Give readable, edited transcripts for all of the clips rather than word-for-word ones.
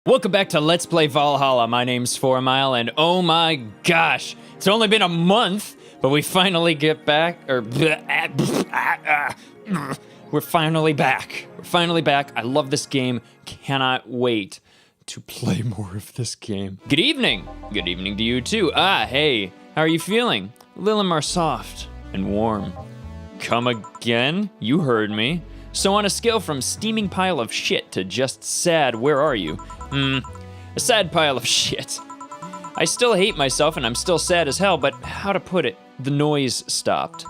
Welcome back to Let's Play Valhalla. My name's Fourmyle, and oh my gosh, it's only been a month, but we finally get back, we're finally back. We're finally back. I love this game. Cannot wait to play more of this game. Good evening. Good evening to you too. Hey, how are you feeling? A little more soft and warm. Come again? You heard me. So on a scale from steaming pile of shit to just sad, where are you? A sad pile of shit. I still hate myself and I'm still sad as hell, but how to put it? The noise stopped.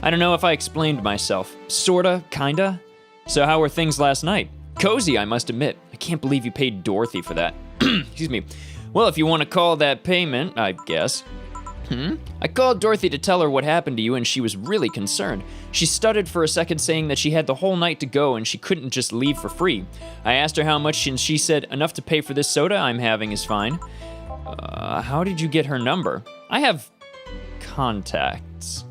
I don't know if I explained myself. Sorta, kinda. So how were things last night? Cozy, I must admit. I can't believe you paid Dorothy for that. Excuse me. Well, if you want to call that payment, I guess. I called Dorothy to tell her what happened to you, and she was really concerned. She stuttered for a second, saying that she had the whole night to go and she couldn't just leave for free. I asked her how much, and she said, enough to pay for this soda I'm having is fine. How did you get her number? I have contacts.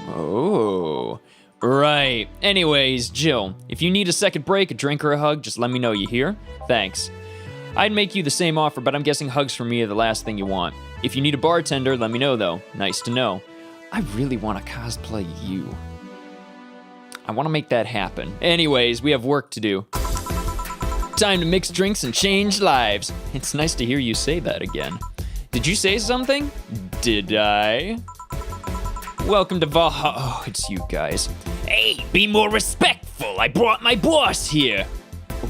Oh, right. Anyways, Jill, if you need a second break, a drink, or a hug, just let me know, you hear? Thanks. I'd make you the same offer, but I'm guessing hugs from me are the last thing you want. If you need a bartender, let me know, though. Nice to know. I really want to cosplay you. I want to make that happen. Anyways, we have work to do. Time to mix drinks and change lives. It's nice to hear you say that again. Did you say something? Did I? Welcome to Valhalla. Oh, it's you guys. Hey, be more respectful. I brought my boss here.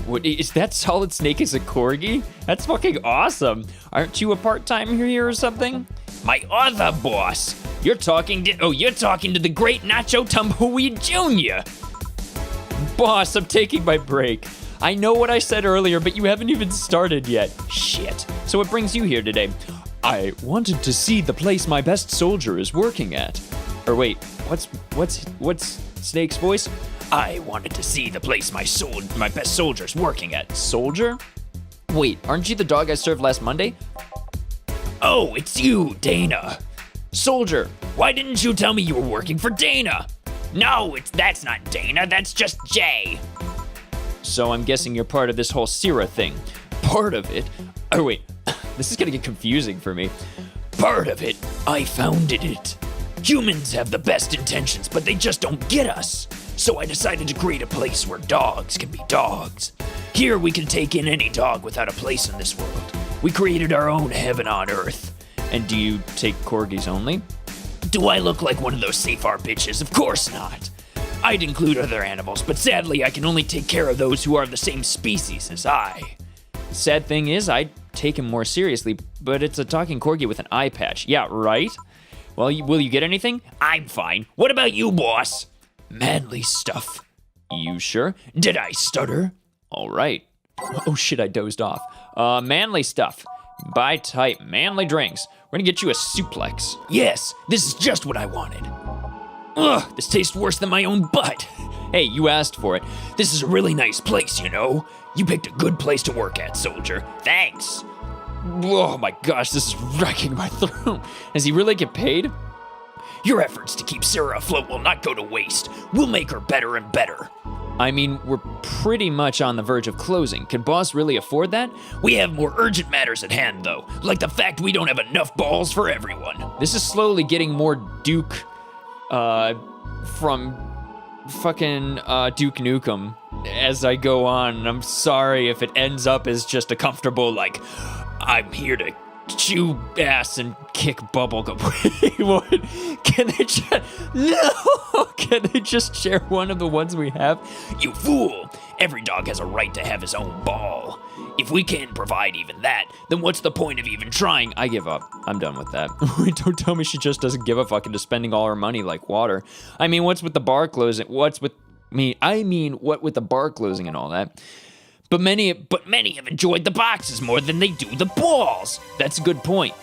What, is that Solid Snake as a corgi? That's fucking awesome. Aren't you a part-time here or something? My other boss. You're talking to the great Nacho Tumbleweed Jr. Boss, I'm taking my break. I know what I said earlier, but you haven't even started yet. Shit. So what brings you here today? I wanted to see the place my best soldier is working at. Or wait, what's Snake's voice? I wanted to see the place my best soldier's working at. Soldier? Wait, aren't you the dog I served last Monday? Oh, it's you, Dana. Soldier, why didn't you tell me you were working for Dana? No, that's not Dana, that's just Jay. So I'm guessing you're part of this whole Sira thing. Part of it? Oh wait, this is gonna get confusing for me. Part of it, I founded it. Humans have the best intentions, but they just don't get us. So I decided to create a place where dogs can be dogs. Here we can take in any dog without a place in this world. We created our own heaven on earth. And do you take corgis only? Do I look like one of those Safar bitches? Of course not. I'd include other animals, but sadly I can only take care of those who are the same species as I. The sad thing is, I'd take him more seriously, but it's a talking corgi with an eye patch. Yeah, right? Well, will you get anything? I'm fine. What about you, boss? Manly stuff. You sure? Did I stutter? All right. Oh shit, I dozed off. Manly stuff. Buy type manly drinks. We're gonna get you a suplex. Yes, this is just what I wanted. Ugh, this tastes worse than my own butt. Hey, you asked for it. This is a really nice place, you know? You picked a good place to work at, soldier. Thanks. Oh my gosh, this is wrecking my throat. Does he really get paid? Your efforts to keep Sarah afloat will not go to waste. We'll make her better and better. I mean, we're pretty much on the verge of closing. Can boss really afford that? We have more urgent matters at hand, though. Like the fact we don't have enough balls for everyone. This is slowly getting more Duke, from fucking, Duke Nukem as I go on. I'm sorry if it ends up as just a comfortable, like, I'm here to chew ass and kick bubblegum. Wait, what? Can they just... No! Can they just share one of the ones we have? You fool! Every dog has a right to have his own ball. If we can't provide even that, then what's the point of even trying? I give up. I'm done with that. Wait, don't tell me she just doesn't give a fuck into spending all her money like water. I mean, what's with the bar closing? What with the bar closing and all that? But many have enjoyed the boxes more than they do the balls. That's a good point.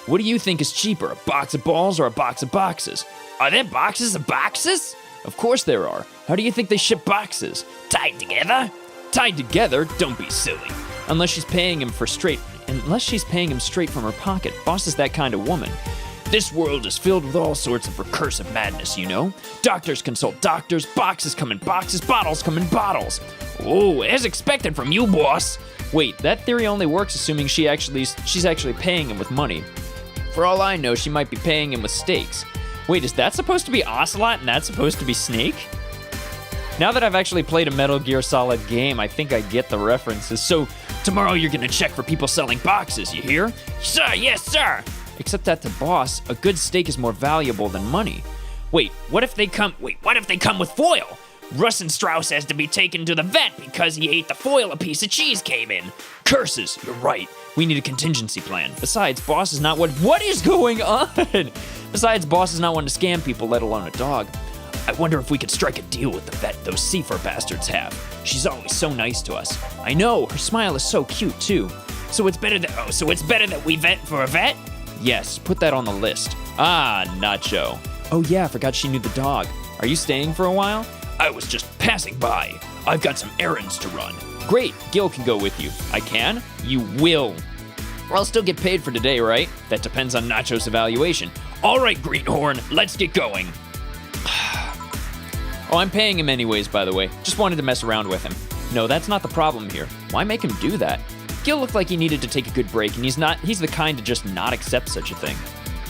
What do you think is cheaper, a box of balls or a box of boxes? Are there boxes of boxes? Of course there are. How do you think they ship boxes? Tied together? Tied together? Don't be silly. Unless she's paying him straight from her pocket. Boss is that kind of woman. This world is filled with all sorts of recursive madness, you know? Doctors consult doctors, boxes come in boxes, bottles come in bottles. Oh, as expected from you, boss. Wait, that theory only works assuming she's actually paying him with money. For all I know, she might be paying him with steaks. Wait, is that supposed to be Ocelot and that's supposed to be Snake? Now that I've actually played a Metal Gear Solid game, I think I get the references. So, tomorrow you're gonna check for people selling boxes, you hear? Sir, yes, sir! Except that to boss, a good steak is more valuable than money. Wait, what if they come with foil? Russ and Strauss has to be taken to the vet because he ate the foil a piece of cheese came in. Curses, you're right. We need a contingency plan. Besides, boss is not what is going on? Besides, boss is not one to scam people, let alone a dog. I wonder if we could strike a deal with the vet those Seafer bastards have. She's always so nice to us. I know, her smile is so cute too. So it's better that we vet for a vet? Yes, put that on the list. Ah, Nacho. Oh yeah, I forgot she knew the dog. Are you staying for a while? I was just passing by. I've got some errands to run. Great, Gil can go with you. I can? You will. Or I'll still get paid for today, right? That depends on Nacho's evaluation. All right, Greenhorn, let's get going. Oh, I'm paying him anyways, by the way. Just wanted to mess around with him. No, that's not the problem here. Why make him do that? Gil looked like he needed to take a good break, and he's the kind to just not accept such a thing.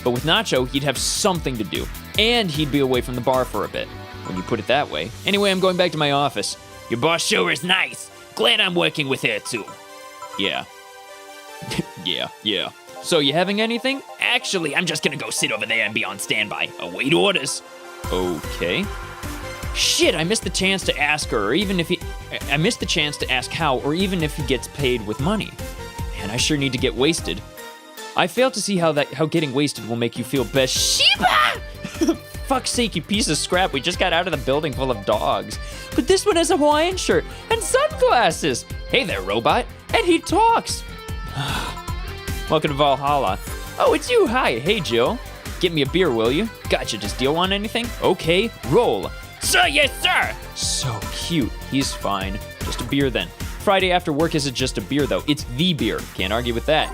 But with Nacho, he'd have something to do, and he'd be away from the bar for a bit, when you put it that way. Anyway, I'm going back to my office. Your boss sure is nice. Glad I'm working with her, too. Yeah. yeah. So, you having anything? Actually, I'm just gonna go sit over there and be on standby. Await orders. Okay. Shit, I missed the chance to ask her, I missed the chance to ask how, or even if he gets paid with money. Man, I sure need to get wasted. I fail to see how getting wasted will make you feel best. Sheba! Fuck's sake, you piece of scrap. We just got out of the building full of dogs. But this one has a Hawaiian shirt and sunglasses. Hey there, robot. And he talks. Welcome to Valhalla. Oh, it's you. Hi. Hey, Jill. Get me a beer, will you? Gotcha. Does Deal want anything? Okay, roll. Sir, yes, sir. So cute. He's fine. Just a beer then. Friday after work isn't just a beer, though. It's the beer. Can't argue with that.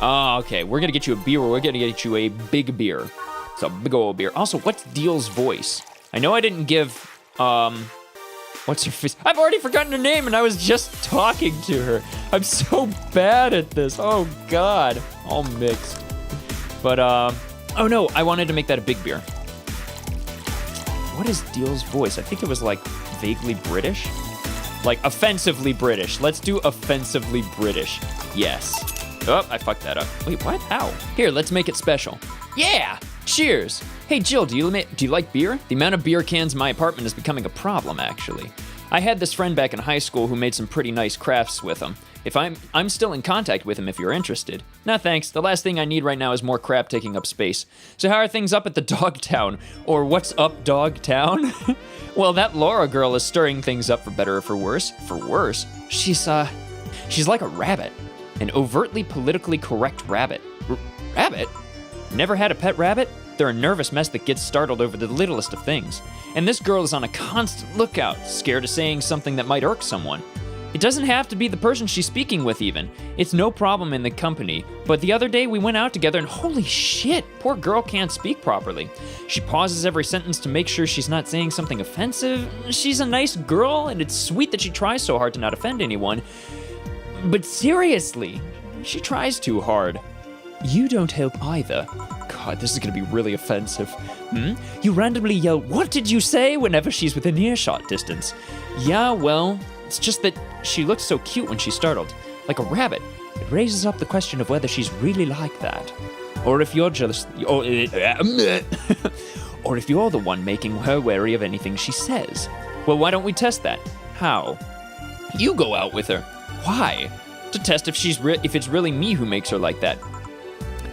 Oh, okay. We're gonna get you a beer, or we're gonna get you a big beer. It's a big old beer. Also, what's Deal's voice? I know I didn't give, what's her face? I've already forgotten her name, and I was just talking to her. I'm so bad at this. Oh, God. All mixed. But, oh, no. I wanted to make that a big beer. What is Deal's voice? I think it was, like, vaguely British? Like, offensively British. Let's do offensively British. Yes. Oh, I fucked that up. Wait, what? How? Here, let's make it special. Yeah! Cheers! Hey, Jill, do you like beer? The amount of beer cans in my apartment is becoming a problem, actually. I had this friend back in high school who made some pretty nice crafts with them. I'm still in contact with him if you're interested. No, thanks. The last thing I need right now is more crap taking up space. So how are things up at the Dogtown? Or what's up, Dogtown? Well, that Laura girl is stirring things up for better or for worse. For worse? She's like a rabbit. An overtly politically correct rabbit. Rabbit? Never had a pet rabbit? They're a nervous mess that gets startled over the littlest of things. And this girl is on a constant lookout, scared of saying something that might irk someone. It doesn't have to be the person she's speaking with even. It's no problem in the company. But the other day we went out together and holy shit, poor girl can't speak properly. She pauses every sentence to make sure she's not saying something offensive. She's a nice girl and it's sweet that she tries so hard to not offend anyone. But seriously, she tries too hard. You don't help either. God, this is gonna be really offensive. You randomly yell, "What did you say?" whenever she's within earshot distance. Yeah, well, it's just that she looks so cute when she's startled. Like a rabbit. It raises up the question of whether she's really like that. Or if you're jealous, or if you're the one making her wary of anything she says. Well, why don't we test that? How? You go out with her. Why? To test if it's really me who makes her like that.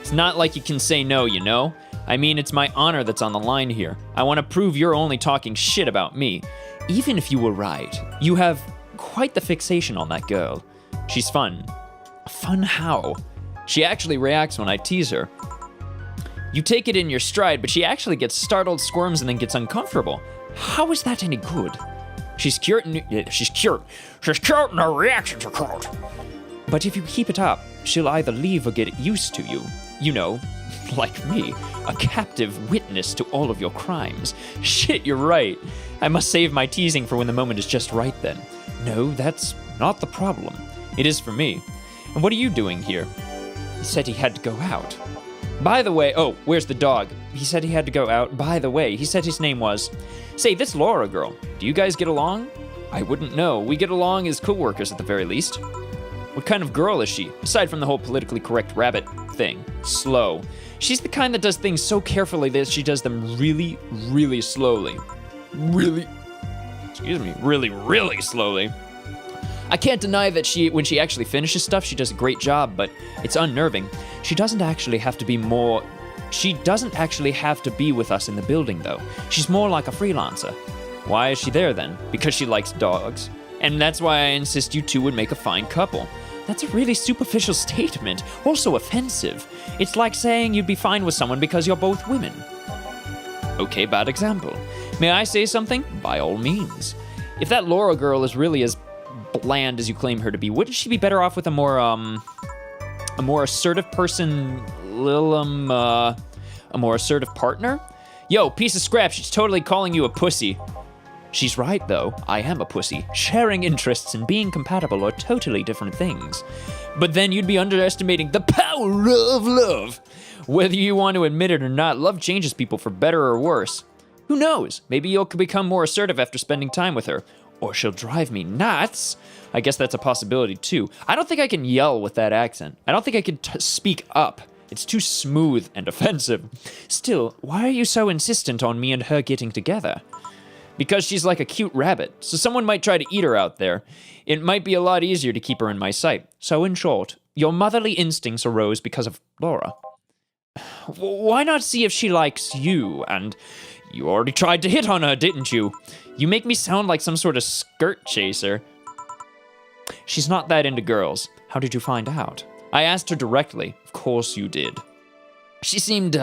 It's not like you can say no, you know? I mean, it's my honor that's on the line here. I want to prove you're only talking shit about me. Even if you were right, you have quite the fixation on that girl. She's fun. Fun how? She actually reacts when I tease her. You take it in your stride, but she actually gets startled, squirms, and then gets uncomfortable. How is that any good? She's cute and her reactions are cute. But if you keep it up, she'll either leave or get used to you. You know, like me, a captive witness to all of your crimes. Shit, you're right. I must save my teasing for when the moment is just right then. No, that's not the problem. It is for me. And what are you doing here? He said he had to go out. By the way, oh, where's the dog? He said he had to go out. By the way, he said his name was... Say, this Laura girl, do you guys get along? I wouldn't know. We get along as co-workers at the very least. What kind of girl is she? Aside from the whole politically correct rabbit thing. Slow. She's the kind that does things so carefully that she does them really, really slowly. Really slowly. I can't deny that when she actually finishes stuff, she does a great job, but it's unnerving. She doesn't actually have to be with us in the building, though. She's more like a freelancer. Why is she there, then? Because she likes dogs. And that's why I insist you two would make a fine couple. That's a really superficial statement, also offensive. It's like saying you'd be fine with someone because you're both women. Okay, bad example. May I say something? By all means. If that Laura girl is really as bland as you claim her to be, wouldn't she be better off with a more assertive person, a more assertive partner? Yo, piece of scrap, she's totally calling you a pussy. She's right, though. I am a pussy. Sharing interests and being compatible are totally different things. But then you'd be underestimating the power of love. Whether you want to admit it or not, love changes people for better or worse. Who knows? Maybe you'll become more assertive after spending time with her. Or she'll drive me nuts. I guess that's a possibility, too. I don't think I can yell with that accent. I don't think I can speak up. It's too smooth and offensive. Still, why are you so insistent on me and her getting together? Because she's like a cute rabbit, so someone might try to eat her out there. It might be a lot easier to keep her in my sight. So in short, your motherly instincts arose because of Laura. Why not see if she likes you? And you already tried to hit on her, didn't you? You make me sound like some sort of skirt chaser. She's not that into girls. How did you find out? I asked her directly. Of course you did. She seemed,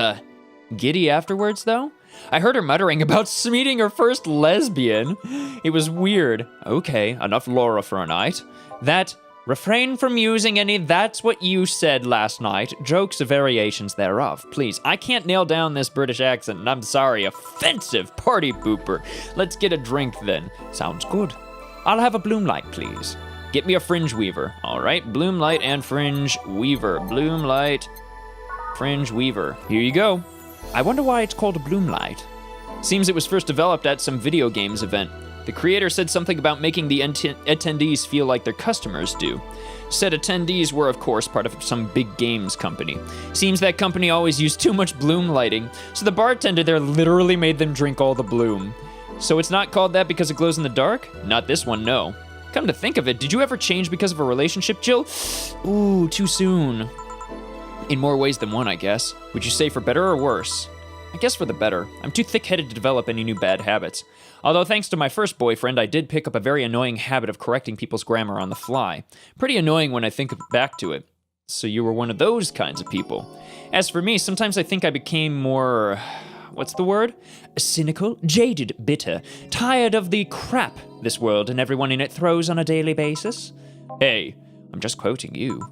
giddy afterwards, though. I heard her muttering about meeting her first lesbian. It was weird. Okay, enough Laura for a night. Refrain from using any "that's what you said last night" jokes or variations thereof. Please, I can't nail down this British accent, and I'm sorry, offensive party pooper. Let's get a drink then. Sounds good. I'll have a bloom light, please. Get me a fringe weaver. All right, bloom light and fringe weaver. Bloom light, fringe weaver. Here you go. I wonder why it's called a bloom light. Seems it was first developed at some video games event. The creator said something about making the attendees feel like their customers do. Said attendees were, of course, part of some big games company. Seems that company always used too much bloom lighting, so the bartender there literally made them drink all the bloom. So it's not called that because it glows in the dark? Not this one, no. Come to think of it, did you ever change because of a relationship, Jill? Ooh, too soon. In more ways than one, I guess. Would you say for better or worse? I guess for the better. I'm too thick-headed to develop any new bad habits. Although thanks to my first boyfriend, I did pick up a very annoying habit of correcting people's grammar on the fly. Pretty annoying when I think back to it. So you were one of those kinds of people. As for me, sometimes I think I became more... what's the word? Cynical, jaded, bitter, tired of the crap this world and everyone in it throws on a daily basis. Hey, I'm just quoting you.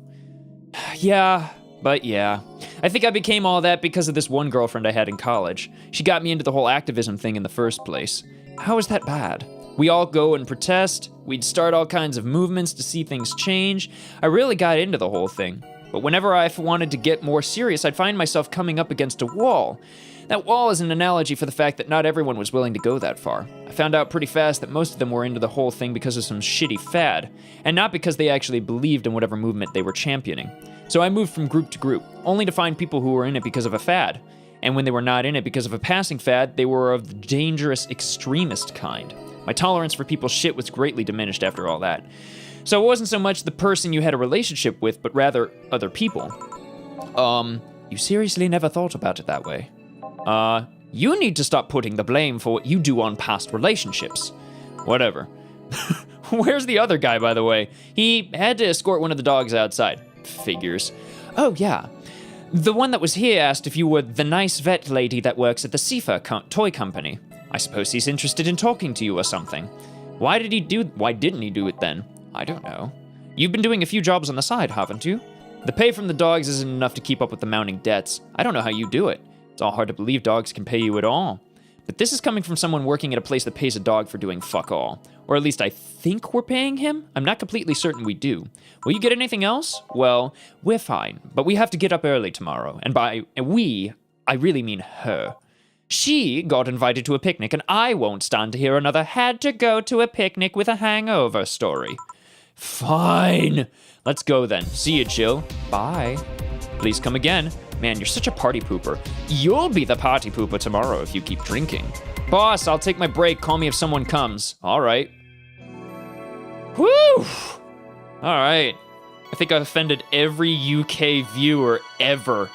Yeah... But yeah, I think I became all that because of this one girlfriend I had in college. She got me into the whole activism thing in the first place. How is that bad? We all go and protest. We'd start all kinds of movements to see things change. I really got into the whole thing. But whenever I wanted to get more serious, I'd find myself coming up against a wall. That wall is an analogy for the fact that not everyone was willing to go that far. I found out pretty fast that most of them were into the whole thing because of some shitty fad, and not because they actually believed in whatever movement they were championing. So I moved from group to group, only to find people who were in it because of a fad. And when they were not in it because of a passing fad, they were of the dangerous extremist kind. My tolerance for people's shit was greatly diminished after all that. So it wasn't so much the person you had a relationship with, but rather other people. You seriously never thought about it that way? You need to stop putting the blame for what you do on past relationships. Whatever. Where's the other guy, by the way? He had to escort one of the dogs outside. Figures. Oh, yeah. The one that was here asked if you were the nice vet lady that works at the Sifa toy company. I suppose he's interested in talking to you or something. Why didn't he do it then? I don't know. You've been doing a few jobs on the side, haven't you? The pay from the dogs isn't enough to keep up with the mounting debts. I don't know how you do it. It's all hard to believe dogs can pay you at all. But this is coming from someone working at a place that pays a dog for doing fuck all. Or at least I think we're paying him? I'm not completely certain we do. Will you get anything else? Well, we're fine, but we have to get up early tomorrow. And by we, I really mean her. She got invited to a picnic, and I won't stand to hear another had to go to a picnic with a hangover story. Fine. Let's go then. See you, Jill. Bye. Please come again. Man, you're such a party pooper. You'll be the party pooper tomorrow if you keep drinking. Boss, I'll take my break. Call me if someone comes. All right. Whew. All right. I think I've offended every UK viewer ever.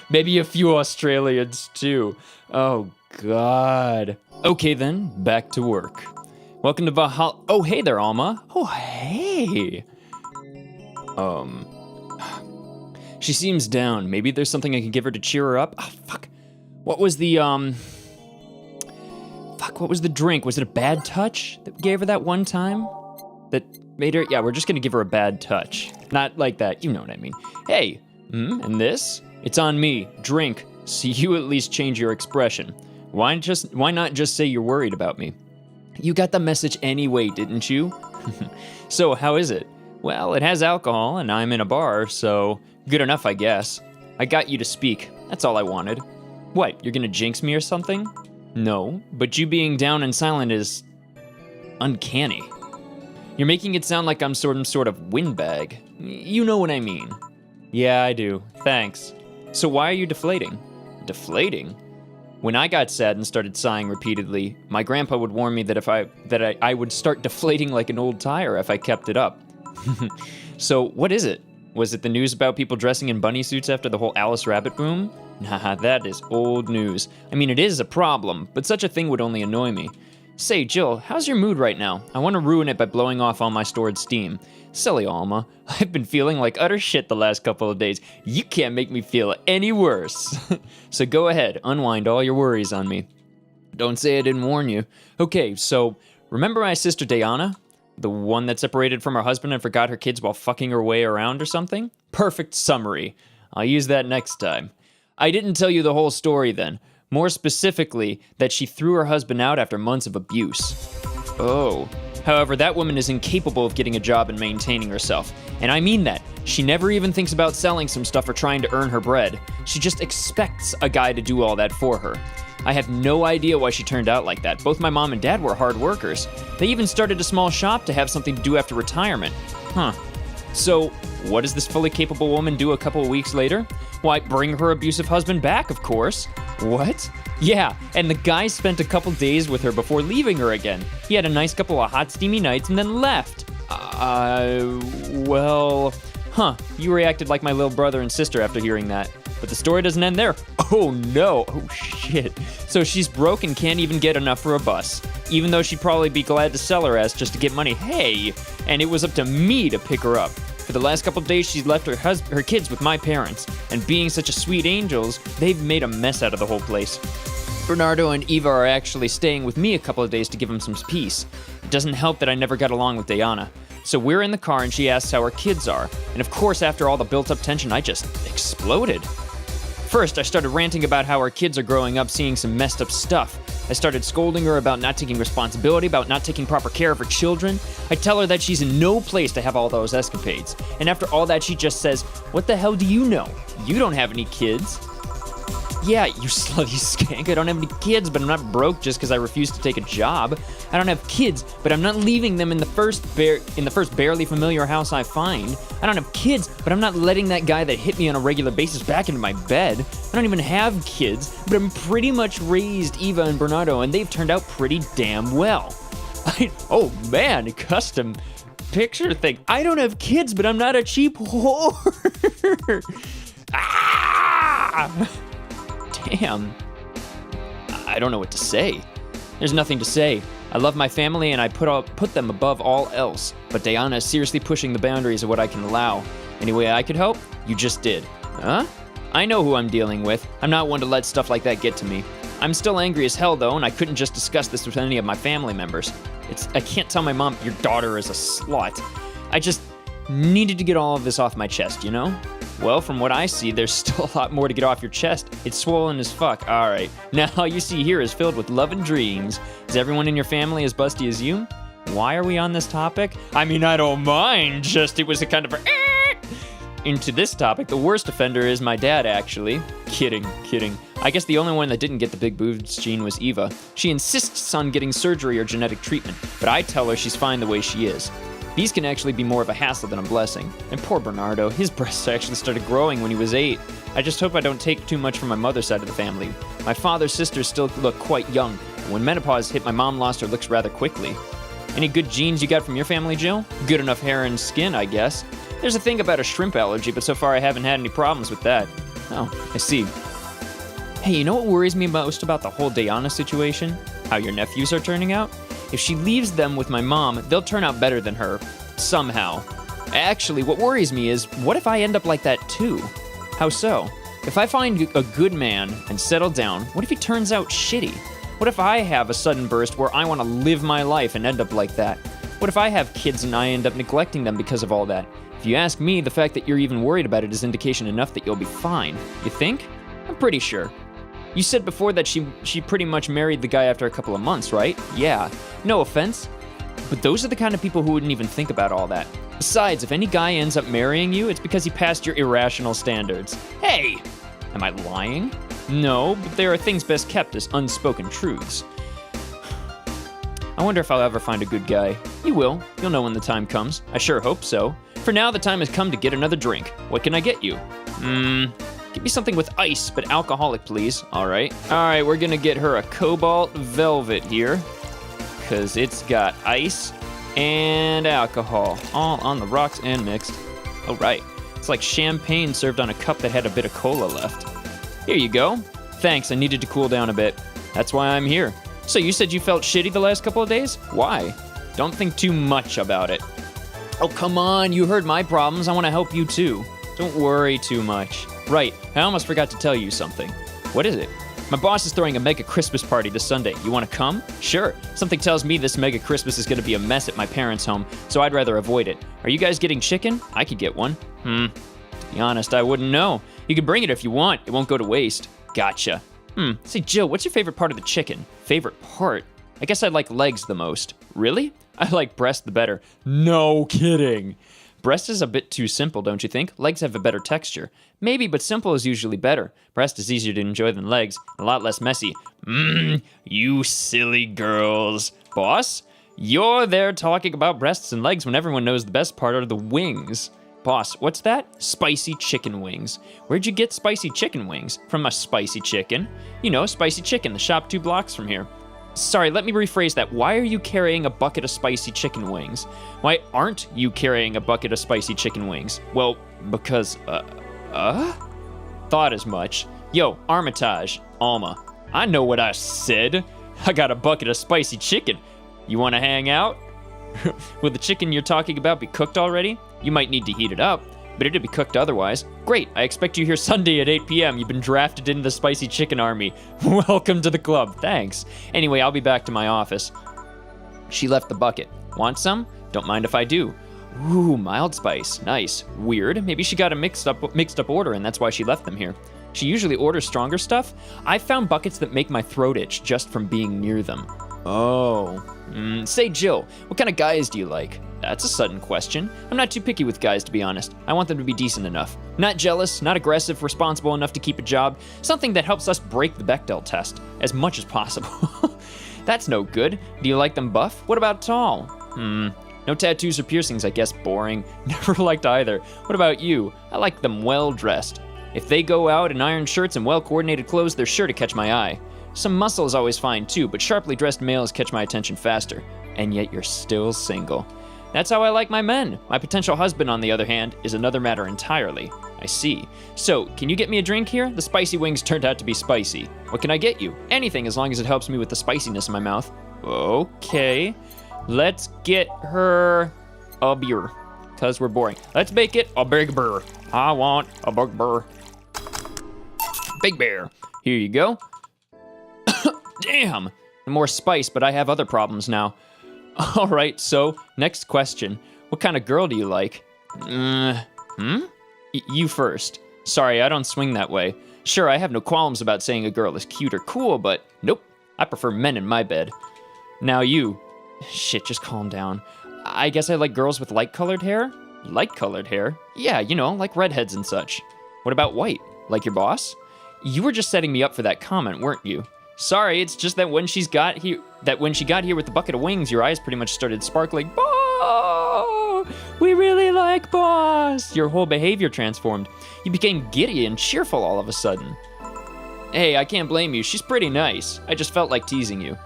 Maybe a few Australians too. Oh, God. Okay then, back to work. Welcome to Va-11. Oh, hey there, Alma. Oh, hey. She seems down. Maybe there's something I can give her to cheer her up. Oh, fuck. What was the, what was the drink? Was it a bad touch that we gave her that one time? That made her, yeah, we're just gonna give her a bad touch. Not like that, you know what I mean. Hey, and this? It's on me. Drink. So you at least change your expression. Why not just say you're worried about me? You got the message anyway, didn't you? So how is it? Well, it has alcohol and I'm in a bar, so good enough, I guess. I got you to speak. That's all I wanted. What, you're gonna jinx me or something? No, but you being down and silent is uncanny. You're making it sound like I'm some sort of windbag. You know what I mean. Yeah, I do. Thanks. So why are you deflating? Deflating? When I got sad and started sighing repeatedly, my grandpa would warn me that I would start deflating like an old tire if I kept it up. So what is it? Was it the news about people dressing in bunny suits after the whole Alice Rabbit boom? Nah, that is old news. I mean, it is a problem, but such a thing would only annoy me. Say, Jill, how's your mood right now? I want to ruin it by blowing off all my stored steam. Silly Alma, I've been feeling like utter shit the last couple of days. You can't make me feel any worse. So go ahead, unwind all your worries on me. Don't say I didn't warn you. Okay, so remember my sister Diana? The one that separated from her husband and forgot her kids while fucking her way around or something? Perfect summary. I'll use that next time. I didn't tell you the whole story then. More specifically, that she threw her husband out after months of abuse. Oh. However, that woman is incapable of getting a job and maintaining herself. And I mean that. She never even thinks about selling some stuff or trying to earn her bread. She just expects a guy to do all that for her. I have no idea why she turned out like that. Both my mom and dad were hard workers. They even started a small shop to have something to do after retirement. Huh. So, what does this fully capable woman do a couple of weeks later? Why, bring her abusive husband back, of course. What? Yeah, and the guy spent a couple days with her before leaving her again. He had a nice couple of hot, steamy nights and then left. You reacted like my little brother and sister after hearing that. But the story doesn't end there. Oh no, oh shit. So she's broke and can't even get enough for a bus. Even though she'd probably be glad to sell her ass just to get money. Hey, and it was up to me to pick her up. For the last couple of days, she's left her kids with my parents. And being such a sweet angels, they've made a mess out of the whole place. Bernardo and Eva are actually staying with me a couple of days to give them some peace. It doesn't help that I never got along with Diana. So we're in the car and she asks how her kids are. And of course, after all the built-up tension, I just exploded. First, I started ranting about how our kids are growing up seeing some messed up stuff. I started scolding her about not taking responsibility, about not taking proper care of her children. I tell her that she's in no place to have all those escapades. And after all that, she just says, "What the hell do you know? You don't have any kids." Yeah, you slutty skank, I don't have any kids, but I'm not broke just because I refuse to take a job. I don't have kids, but I'm not leaving them in the first barely familiar house I find. I don't have kids, but I'm not letting that guy that hit me on a regular basis back into my bed. I don't even have kids, but I'm pretty much raised Eva and Bernardo, and they've turned out pretty damn well. Oh man, custom picture thing. I don't have kids, but I'm not a cheap whore. Ah! Damn. I don't know what to say. There's nothing to say. I love my family and I put them above all else, but Diana is seriously pushing the boundaries of what I can allow. Any way I could help? You just did. Huh? I know who I'm dealing with. I'm not one to let stuff like that get to me. I'm still angry as hell though, and I couldn't just discuss this with any of my family members. I can't tell my mom, your daughter is a slut. I just needed to get all of this off my chest, you know? Well, from what I see, there's still a lot more to get off your chest. It's swollen as fuck. All right. Now, all you see here is filled with love and dreams. Is everyone in your family as busty as you? Why are we on this topic? I mean, I don't mind, just it was a kind of into this topic. The worst offender is my dad, actually. Kidding. I guess the only one that didn't get the big boobs gene was Eva. She insists on getting surgery or genetic treatment, but I tell her she's fine the way she is. These can actually be more of a hassle than a blessing. And poor Bernardo, his breasts actually started growing when he was 8. I just hope I don't take too much from my mother's side of the family. My father's sisters still look quite young, and when menopause hit, my mom lost her looks rather quickly. Any good genes you got from your family, Jill? Good enough hair and skin, I guess. There's a thing about a shrimp allergy, but so far I haven't had any problems with that. Oh, I see. Hey, you know what worries me most about the whole Diana situation? How your nephews are turning out? If she leaves them with my mom, they'll turn out better than her. Somehow. Actually, what worries me is, what if I end up like that too? How so? If I find a good man and settle down, what if he turns out shitty? What if I have a sudden burst where I want to live my life and end up like that? What if I have kids and I end up neglecting them because of all that? If you ask me, the fact that you're even worried about it is indication enough that you'll be fine. You think? I'm pretty sure. You said before that she pretty much married the guy after a couple of months, right? Yeah. No offense, but those are the kind of people who wouldn't even think about all that. Besides, if any guy ends up marrying you, it's because he passed your irrational standards. Hey! Am I lying? No, but there are things best kept as unspoken truths. I wonder if I'll ever find a good guy. You will. You'll know when the time comes. I sure hope so. For now, the time has come to get another drink. What can I get you? Give me something with ice, but alcoholic, please. All right, we're gonna get her a Cobalt Velvet here, because it's got ice and alcohol, all on the rocks and mixed. All right, it's like champagne served on a cup that had a bit of cola left. Here you go. Thanks, I needed to cool down a bit. That's why I'm here. So you said you felt shitty the last couple of days? Why? Don't think too much about it. Oh, come on, you heard my problems. I want to help you too. Don't worry too much. Right, I almost forgot to tell you something. What is it? My boss is throwing a mega Christmas party this Sunday. You want to come? Sure. Something tells me this mega Christmas is going to be a mess at my parents' home, so I'd rather avoid it. Are you guys getting chicken? I could get one. To be honest, I wouldn't know. You can bring it if you want. It won't go to waste. Gotcha. Say, Jill, what's your favorite part of the chicken? Favorite part? I guess I like legs the most. Really? I like breast the better. No kidding. Breast is a bit too simple, don't you think? Legs have a better texture. Maybe, but simple is usually better. Breast is easier to enjoy than legs, a lot less messy. You silly girls. Boss, you're there talking about breasts and legs when everyone knows the best part are the wings. Boss, what's that? Spicy chicken wings. Where'd you get spicy chicken wings? From a spicy chicken. You know, spicy chicken, the shop 2 blocks from here. Sorry, let me rephrase that. Why are you carrying a bucket of spicy chicken wings? Why aren't you carrying a bucket of spicy chicken wings? Well, because, Thought as much. Yo, Armitage, Alma, I know what I said. I got a bucket of spicy chicken. You want to hang out? Will the chicken you're talking about be cooked already? You might need to heat it up, but it'll be cooked otherwise. Great, I expect you here Sunday at 8 p.m. You've been drafted into the spicy chicken army. Welcome to the club, thanks. Anyway, I'll be back to my office. She left the bucket. Want some? Don't mind if I do. Ooh, mild spice, nice. Weird, maybe she got a mixed up order and that's why she left them here. She usually orders stronger stuff. I've found buckets that make my throat itch just from being near them. Oh. Say, Jill, what kind of guys do you like? That's a sudden question. I'm not too picky with guys, to be honest. I want them to be decent enough. Not jealous, not aggressive, responsible enough to keep a job. Something that helps us break the Bechdel test as much as possible. That's no good. Do you like them buff? What about tall? No tattoos or piercings, I guess. Boring. Never liked either. What about you? I like them well-dressed. If they go out in iron shirts and well-coordinated clothes, they're sure to catch my eye. Some muscle is always fine too, but sharply dressed males catch my attention faster. And yet you're still single. That's how I like my men. My potential husband, on the other hand, is another matter entirely. I see. So, can you get me a drink here? The spicy wings turned out to be spicy. What can I get you? Anything, as long as it helps me with the spiciness in my mouth. Okay. Let's get her a beer, because we're boring. Let's make it a big beer. I want a big beer. Big beer. Here you go. Damn. More spice, but I have other problems now. All right, so next question. What kind of girl do you like? You first. Sorry, I don't swing that way. Sure, I have no qualms about saying a girl is cute or cool, but nope. I prefer men in my bed. Now you. Shit, just calm down. I guess I like girls with light-colored hair? Light-colored hair? Yeah, like redheads and such. What about white? Like your boss? You were just setting me up for that comment, weren't you? Sorry, it's just that when she got here with the bucket of wings, your eyes pretty much started sparkling. Oh, we really like boss. Your whole behavior transformed. You became giddy and cheerful all of a sudden. Hey, I can't blame you. She's pretty nice. I just felt like teasing you.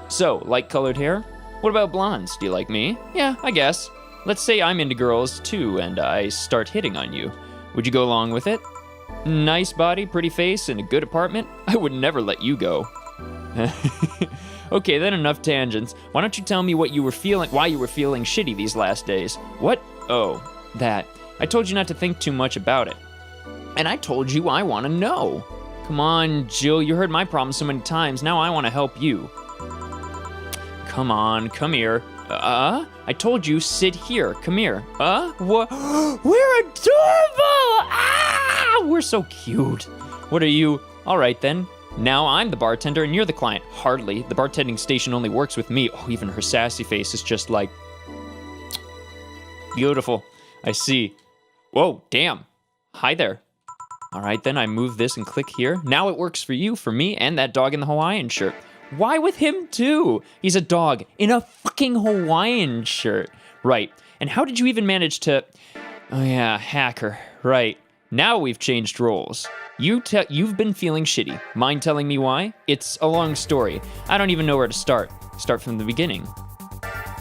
So, light-colored hair? What about blondes? Do you like me? Yeah, I guess. Let's say I'm into girls too, and I start hitting on you. Would you go along with it? Nice body, pretty face, and a good apartment? I would never let you go. Okay, then enough tangents. Why don't you tell me why you were feeling shitty these last days? What? Oh, that. I told you not to think too much about it. And I told you I want to know. Come on, Jill, you heard my problems so many times. Now I want to help you. Come on, come here. I told you, sit here. Come here. What? We're adorable! Ah! We're so cute. What are you? All right, then. Now I'm the bartender and you're the client. Hardly. The bartending station only works with me. Oh, even her sassy face is just like... Beautiful. I see. Whoa, damn. Hi there. All right, then I move this and click here. Now it works for you, for me, and that dog in the Hawaiian shirt. Why with him too? He's a dog in a fucking Hawaiian shirt. Right. And how did you even manage to... Oh yeah, hacker. Right. Now we've changed roles. You've been feeling shitty. Mind telling me why? It's a long story. I don't even know where to start. Start from the beginning.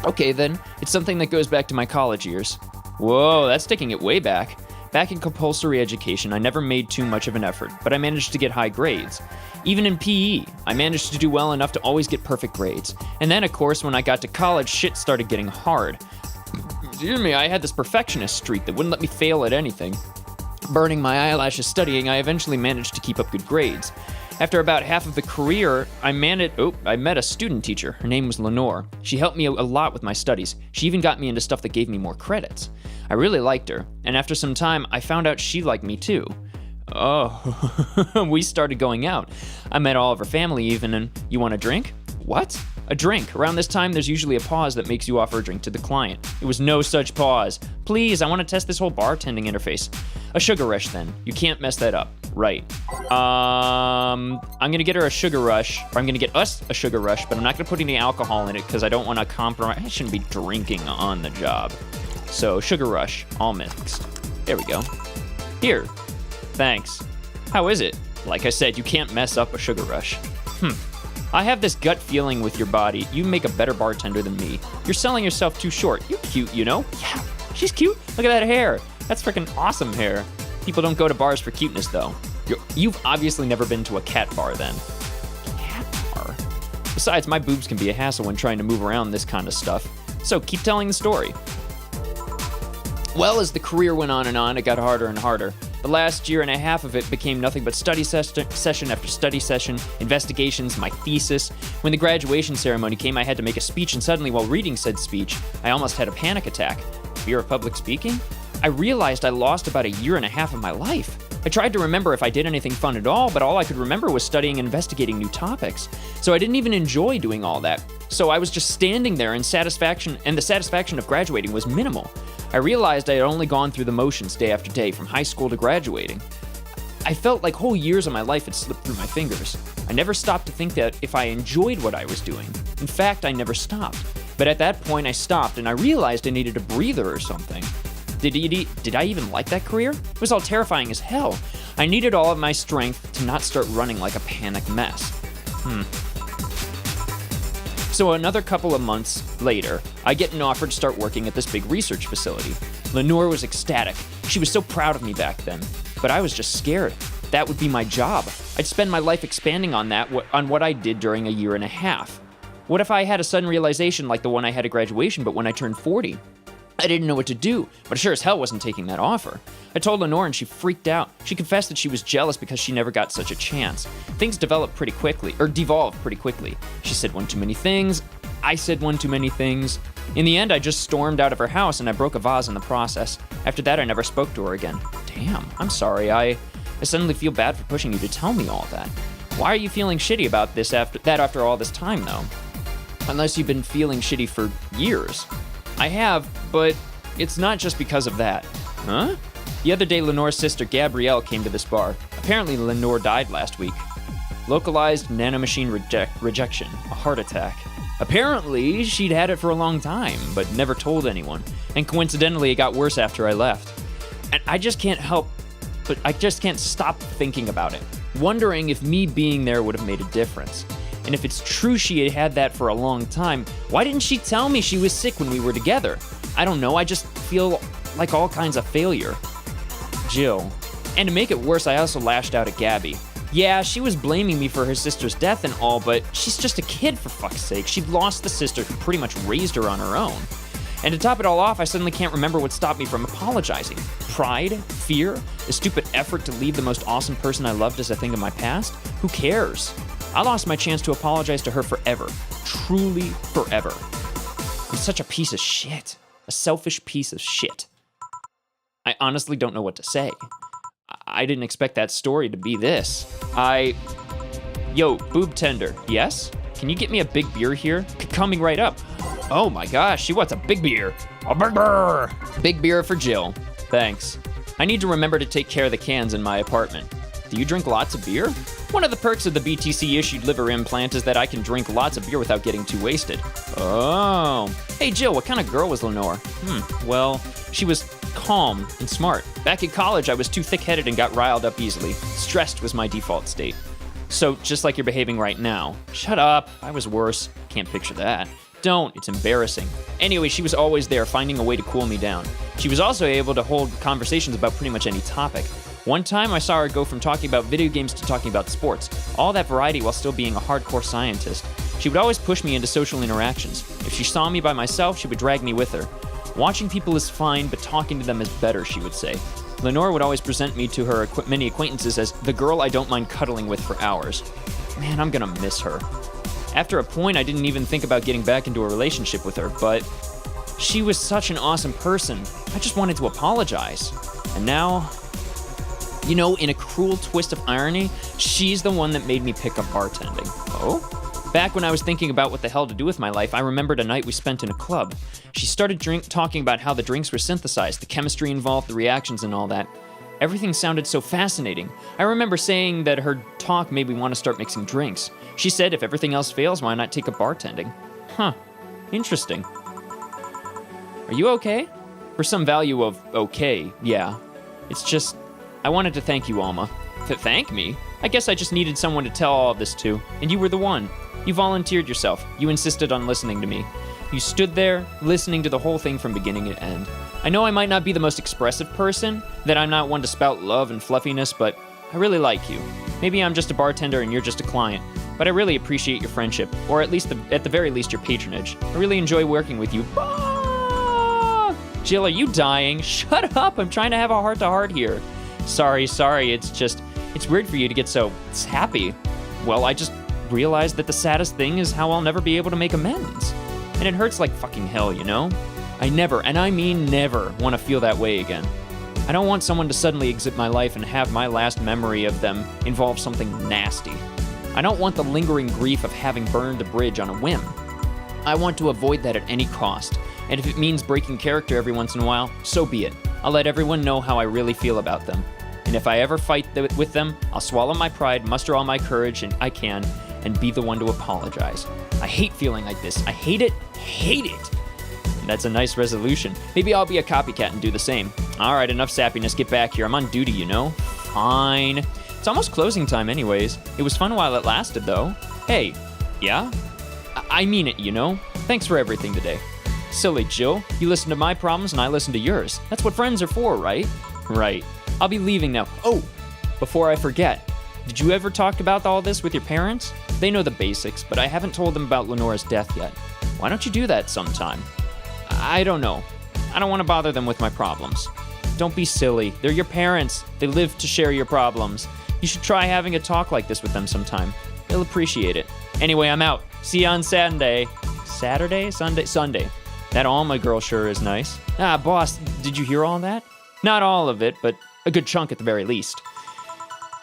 Okay then, it's something that goes back to my college years. Whoa, that's taking it way back. Back in compulsory education, I never made too much of an effort, but I managed to get high grades. Even in PE, I managed to do well enough to always get perfect grades. And then, of course, when I got to college, shit started getting hard. Excuse me, I had this perfectionist streak that wouldn't let me fail at anything. Burning my eyelashes studying, I eventually managed to keep up good grades. After about half of the career, I met a student teacher. Her name was Lenore. She helped me a lot with my studies. She even got me into stuff that gave me more credits. I really liked her, and after some time, I found out she liked me too. Oh, we started going out. I met all of her family even, and you want a drink? What? A drink. Around this time, there's usually a pause that makes you offer a drink to the client. It was no such pause. Please, I want to test this whole bartending interface. A sugar rush then. You can't mess that up. Right. I'm gonna get her a sugar rush, or I'm gonna get us a sugar rush, but I'm not gonna put any alcohol in it because I don't want to compromise. I shouldn't be drinking on the job. So, sugar rush, all mixed. There we go. Here. Thanks. How is it? Like I said, you can't mess up a sugar rush. I have this gut feeling with your body. You make a better bartender than me. You're selling yourself too short. You're cute, you know? Yeah, she's cute. Look at that hair. That's freaking awesome hair. People don't go to bars for cuteness, though. You've obviously never been to a cat bar, then. Cat bar? Besides, my boobs can be a hassle when trying to move around this kind of stuff. So keep telling the story. Well, as the career went on and on, it got harder and harder. The last year and a half of it became nothing but study session after study session, investigations, my thesis. When the graduation ceremony came, I had to make a speech, and suddenly, while reading said speech, I almost had a panic attack. Fear of public speaking? I realized I lost about a year and a half of my life. I tried to remember if I did anything fun at all, but all I could remember was studying and investigating new topics. So I didn't even enjoy doing all that. So I was just standing there in satisfaction, and the satisfaction of graduating was minimal. I realized I had only gone through the motions day after day, from high school to graduating. I felt like whole years of my life had slipped through my fingers. I never stopped to think that if I enjoyed what I was doing. In fact, I never stopped. But at that point, I stopped, and I realized I needed a breather or something. Did I even like that career? It was all terrifying as hell. I needed all of my strength to not start running like a panicked mess. So another couple of months later, I get an offer to start working at this big research facility. Lenore was ecstatic. She was so proud of me back then. But I was just scared. That would be my job. I'd spend my life expanding on what I did during a year and a half. What if I had a sudden realization like the one I had at graduation, but when I turned 40? I didn't know what to do, but I sure as hell wasn't taking that offer. I told Lenore and she freaked out. She confessed that she was jealous because she never got such a chance. Things devolved pretty quickly. She said one too many things. I said one too many things. In the end, I just stormed out of her house and I broke a vase in the process. After that, I never spoke to her again. Damn, I'm sorry. I suddenly feel bad for pushing you to tell me all that. Why are you feeling shitty about this after all this time, though? Unless you've been feeling shitty for years. I have, but it's not just because of that. Huh? The other day, Lenore's sister Gabrielle came to this bar. Apparently, Lenore died last week. Localized nanomachine rejection, a heart attack. Apparently, she'd had it for a long time, but never told anyone. And coincidentally, it got worse after I left. And I just can't stop thinking about it. Wondering if me being there would have made a difference. And if it's true she had that for a long time, why didn't she tell me she was sick when we were together? I don't know, I just feel like all kinds of failure. Jill. And to make it worse, I also lashed out at Gabby. Yeah, she was blaming me for her sister's death and all, but she's just a kid, for fuck's sake. She'd lost the sister who pretty much raised her on her own. And to top it all off, I suddenly can't remember what stopped me from apologizing. Pride? Fear? A stupid effort to leave the most awesome person I loved as a thing of my past? Who cares? I lost my chance to apologize to her forever. Truly forever. I'm such a piece of shit. A selfish piece of shit. I honestly don't know what to say. I didn't expect that story to be this. Yo, boob tender, yes? Can you get me a big beer here? Coming right up. Oh my gosh, she wants a big beer. A big beer. Big beer for Jill. Thanks. I need to remember to take care of the cans in my apartment. Do you drink lots of beer? One of the perks of the BTC-issued liver implant is that I can drink lots of beer without getting too wasted. Oh. Hey Jill, what kind of girl was Lenore? Well, she was calm and smart. Back in college, I was too thick-headed and got riled up easily. Stressed was my default state. So, just like you're behaving right now. Shut up, I was worse. Can't picture that. Don't, it's embarrassing. Anyway, she was always there, finding a way to cool me down. She was also able to hold conversations about pretty much any topic. One time, I saw her go from talking about video games to talking about sports. All that variety while still being a hardcore scientist. She would always push me into social interactions. If she saw me by myself, she would drag me with her. Watching people is fine, but talking to them is better, she would say. Lenore would always present me to her many acquaintances as the girl I don't mind cuddling with for hours. Man, I'm gonna miss her. After a point, I didn't even think about getting back into a relationship with her, but she was such an awesome person. I just wanted to apologize. And now, you know, in a cruel twist of irony, she's the one that made me pick up bartending. Oh? Back when I was thinking about what the hell to do with my life, I remembered a night we spent in a club. She started talking about how the drinks were synthesized, the chemistry involved, the reactions and all that. Everything sounded so fascinating. I remember saying that her talk made me want to start mixing drinks. She said if everything else fails, why not take up bartending? Huh. Interesting. Are you okay? For some value of okay, yeah. It's just, I wanted to thank you, Alma. Thank me? I guess I just needed someone to tell all of this to, and you were the one. You volunteered yourself. You insisted on listening to me. You stood there, listening to the whole thing from beginning to end. I know I might not be the most expressive person, that I'm not one to spout love and fluffiness, but I really like you. Maybe I'm just a bartender and you're just a client, but I really appreciate your friendship, or at the very least your patronage. I really enjoy working with you. Jill, are you dying? Shut up, I'm trying to have a heart-to-heart here. Sorry, it's weird for you to get so happy. Well, I just realized that the saddest thing is how I'll never be able to make amends. And it hurts like fucking hell, you know? I never, and I mean never, want to feel that way again. I don't want someone to suddenly exit my life and have my last memory of them involve something nasty. I don't want the lingering grief of having burned a bridge on a whim. I want to avoid that at any cost. And if it means breaking character every once in a while, so be it. I'll let everyone know how I really feel about them. And if I ever fight with them, I'll swallow my pride, muster all my courage I can, and be the one to apologize. I hate feeling like this. I hate it. And that's a nice resolution. Maybe I'll be a copycat and do the same. All right, enough sappiness. Get back here. I'm on duty, you know? Fine. It's almost closing time anyways. It was fun while it lasted, though. Hey, yeah? I mean it, you know? Thanks for everything today. Silly Jill. You listen to my problems and I listen to yours. That's what friends are for, right? Right. I'll be leaving now. Oh, before I forget. Did you ever talk about all this with your parents? They know the basics, but I haven't told them about Lenore's death yet. Why don't you do that sometime? I don't know. I don't want to bother them with my problems. Don't be silly. They're your parents. They live to share your problems. You should try having a talk like this with them sometime. They'll appreciate it. Anyway, I'm out. See you on Sunday. Saturday? Sunday. That Alma girl sure is nice. Ah, boss, did you hear all that? Not all of it, but a good chunk at the very least.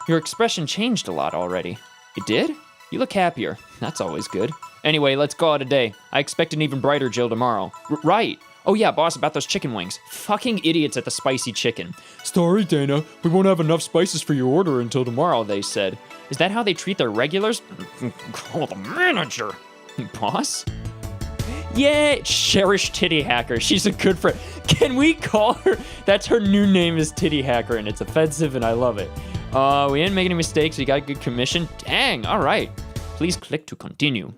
Your expression changed a lot already. It did? You look happier. That's always good. Anyway, let's call it a day. I expect an even brighter Jill tomorrow. Right. Oh yeah, boss, about those chicken wings. Fucking idiots at the spicy chicken. Sorry, Dana. We won't have enough spices for your order until tomorrow, they said. Is that how they treat their regulars? Call the manager. Boss? Yeah, cherish Titty Hacker. She's a good friend. Can we call her? That's her new name is Titty Hacker, and it's offensive, and I love it. We didn't make any mistakes. We got a good commission. Dang, all right. Please click to continue.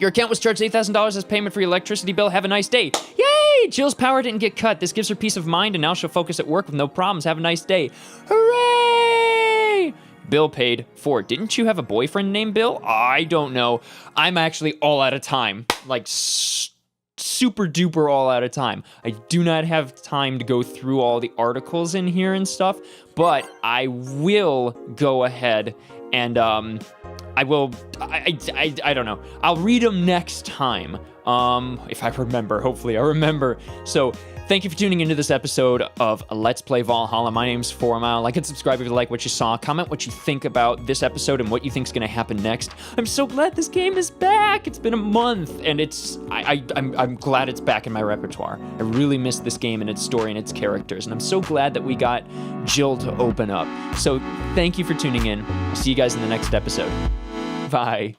Your account was charged $8,000 as payment for your electricity bill. Have a nice day. Yay! Jill's power didn't get cut. This gives her peace of mind, and now she'll focus at work with no problems. Have a nice day. Hooray! Bill paid for. Didn't you have a boyfriend named Bill? I don't know. I'm actually all out of time. Like, super duper all out of time. I do not have time to go through all the articles in here and stuff, but I will go ahead and, I don't know. I'll read them next time. If I remember. Hopefully I remember. So, thank you for tuning into this episode of Let's Play Valhalla. My name's Fourmyle. Like and subscribe if you like what you saw. Comment what you think about this episode and what you think is going to happen next. I'm so glad this game is back. It's been a month, and I'm glad it's back in my repertoire. I really missed this game and its story and its characters, and I'm so glad that we got Jill to open up. So thank you for tuning in. I'll see you guys in the next episode. Bye.